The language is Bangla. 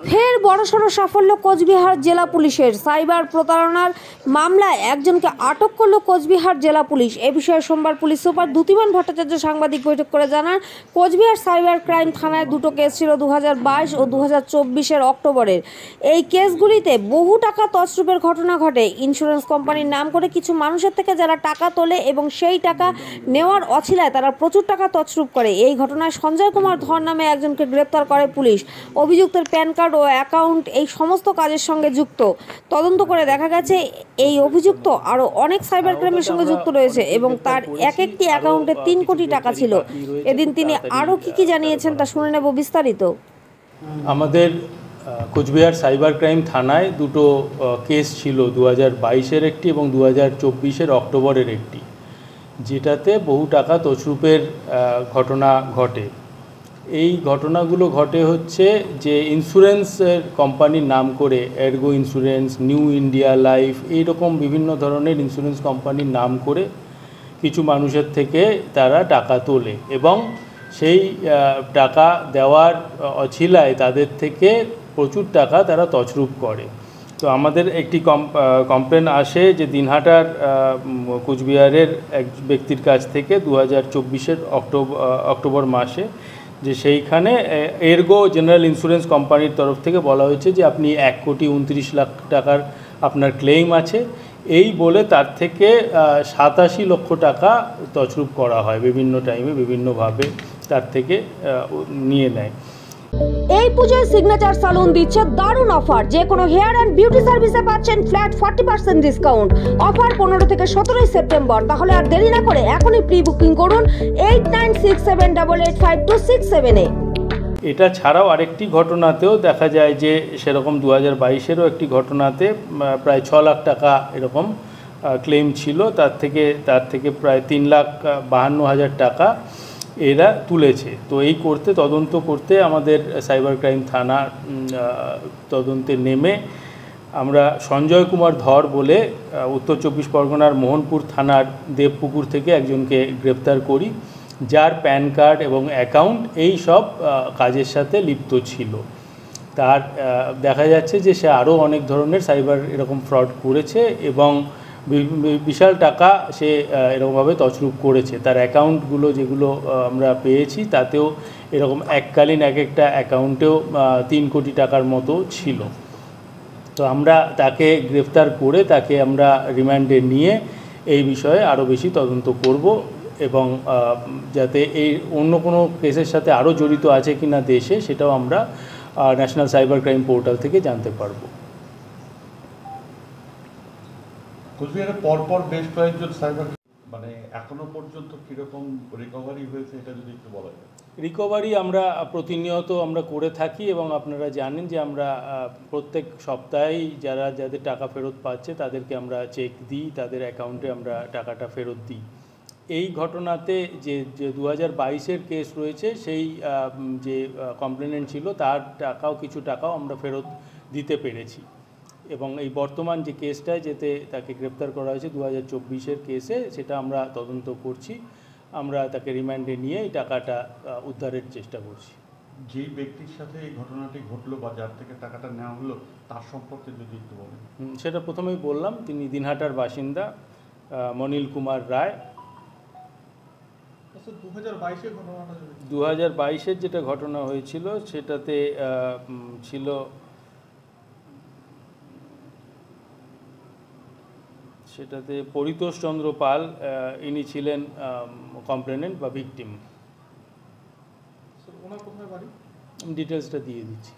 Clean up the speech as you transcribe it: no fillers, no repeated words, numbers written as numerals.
ফের বড়সড় সাফল্য কোচবিহার জেলা পুলিশের। সাইবার প্রতারণার মামলায় একজনকে আটক করল কোচবিহার জেলা পুলিশ। এ বিষয়ে সোমবার পুলিশ সুপার দ্যুতিমান ভট্টাচার্য সাংবাদিক বৈঠক করে জানান, কোচবিহার সাইবার ক্রাইম থানায় দুটো কেস ছিল 2022 ও 2024 অক্টোবরের। এই কেসগুলিতে বহু টাকা তছরূপের ঘটনা ঘটে। ইন্স্যুরেন্স কোম্পানির নাম করে কিছু মানুষের থেকে যারা টাকা তোলে এবং সেই টাকা নেওয়ার অছিলায় তারা প্রচুর টাকা তছরূপ করে। এই ঘটনায় সঞ্জয় কুমার ধর নামে একজনকে গ্রেপ্তার করে পুলিশ। অভিযুক্তের প্যান কার্ড ও অ্যাকাউন্ট এই সমস্ত কাজের সঙ্গে যুক্ত। তদন্ত করে দেখা গেছে এই অভিযুক্ত আরও অনেক সাইবার ক্রাইমের সঙ্গে যুক্ত রয়েছে এবং তার একটি অ্যাকাউন্টে 3 কোটি টাকা ছিল। এদিন তিনি আরও কি জানিয়েছেন তা শুনে নেব বিস্তারিত। আমাদের কোচবিহার সাইবার ক্রাইম থানায় দুটো কেস ছিল, 2022-এর একটি এবং 2024-এর অক্টোবরের একটি, যেটাতে বহু টাকা তছরূপের ঘটনা ঘটে। এই ঘটনাগুলো ঘটে হচ্ছে যে ইন্স্যুরেন্সের কোম্পানির নাম করে ERGO insurance, new India life, এইরকম বিভিন্ন ধরনের ইন্স্যুরেন্স কোম্পানির নাম করে কিছু মানুষের থেকে তারা টাকা তোলে এবং সেই টাকা দেওয়ার অছিলায় তাদের থেকে প্রচুর টাকা তারা তছরূপ করে। তো আমাদের একটি কমপ্লেন আসে যে দিনহাটার কোচবিহারের এক ব্যক্তির কাছ থেকে 2024-এর অক্টোবর মাসে যে সেইখানে এরগো জেনারেল ইন্স্যুরেন্স কোম্পানির তরফ থেকে বলা হয়েছে যে আপনি 1,29,00,000 টাকার আপনার ক্লেইম আছে, এই বলে তার থেকে 87 লক্ষ টাকা তছরূপ করা হয়। বিভিন্ন টাইমে বিভিন্নভাবে তার থেকে নিয়ে নেয়। এই পুজোয় সিগনেচার সালুন দিচ্ছে দারুণ অফার। যে কোনো হেয়ার অ্যান্ড বিউটি সার্ভিসে পাচ্ছেন ফ্ল্যাট 40% ডিসকাউন্ট। অফার 15 থেকে 17 সেপ্টেম্বর। তাহলে আর দেরি না করে এখনই প্রি বুকিং করুন 8967885267 এ। এটা ছাড়াও আরেকটি ঘটনাতেও দেখা যায় যে সেরকম 2022-এরও একটি ঘটনাতে প্রায় 6 লাখ টাকা এরকম ক্লেম ছিল, তার থেকে প্রায় 3,52,000 টাকা এরা তুলেছে। তো এই তদন্ত করতে আমাদের সাইবার ক্রাইম থানা তদন্তে নেমে আমরা সঞ্জয় কুমার ধর বলে উত্তর 24 পরগনার মোহনপুর থানার দেবপুকুর থেকে একজনকে গ্রেপ্তার করি, যার প্যান কার্ড এবং অ্যাকাউন্ট এই সব কাজের সাথে লিপ্ত ছিল। তার দেখা যাচ্ছে যে সে আরও অনেক ধরনের সাইবার এরকম ফ্রড করেছে এবং বিশাল টাকা সে এরকমভাবে তছরূপ করেছে। তার অ্যাকাউন্টগুলো যেগুলো আমরা পেয়েছি তাতেও এরকম এককালীন একটা অ্যাকাউন্টেও 3 কোটি টাকার মতো ছিল। তো আমরা তাকে গ্রেফতার করে তাকে আমরা রিমান্ডে নিয়ে এই বিষয়ে আরও বেশি তদন্ত করব এবং যাতে এই অন্য কোনো কেসের সাথে আরও জড়িত আছে কি না দেশে, সেটাও আমরা ন্যাশনাল সাইবার ক্রাইম পোর্টাল থেকে জানতে পারবো। কোচবিহারে পরপর বেশ কয়েকজন সাইবার এখনো পর্যন্ত কিরকম রিকভারি হয়েছে এটা যদি একটু বলা যায়। রিকভারি আমরা প্রতিনিয়ত আমরা করে থাকি এবং আপনারা জানেন যে আমরা প্রত্যেক সপ্তাহেই যাদের টাকা ফেরত পাচ্ছে তাদেরকে আমরা চেক দিই, তাদের অ্যাকাউন্টে আমরা টাকাটা ফেরত দিই। এই ঘটনাতে যে 2022-এর কেস রয়েছে, সেই যে কমপ্লেনেন্ট ছিল তার কিছু টাকাও আমরা ফেরত দিতে পেরেছি এবং এই বর্তমান যে কেসটায় যেতে তাকে গ্রেপ্তার করা হয়েছে 2024-এর কেসে, সেটা আমরা তদন্ত করছি। আমরা তাকে রিমান্ডে নিয়ে এই টাকাটা উদ্ধারের চেষ্টা করছি। যেই ব্যক্তির সাথে এই ঘটনাটি ঘটলো বা যার থেকে টাকাটা নেওয়া হলো তার সম্পর্কে যদি একটু বলেন। সেটা প্রথমেই বললাম, তিনি দিনহাটার বাসিন্দা মনিল কুমার রায়। 2022-এর যেটা ঘটনা হয়েছিল সেটাতে ছিল পরিতোষ চন্দ্র পাল, ইনি ছিলেন কমপ্লেনেন্ট বা ভিকটিম। ডিটেলসটা দিয়ে দিচ্ছি।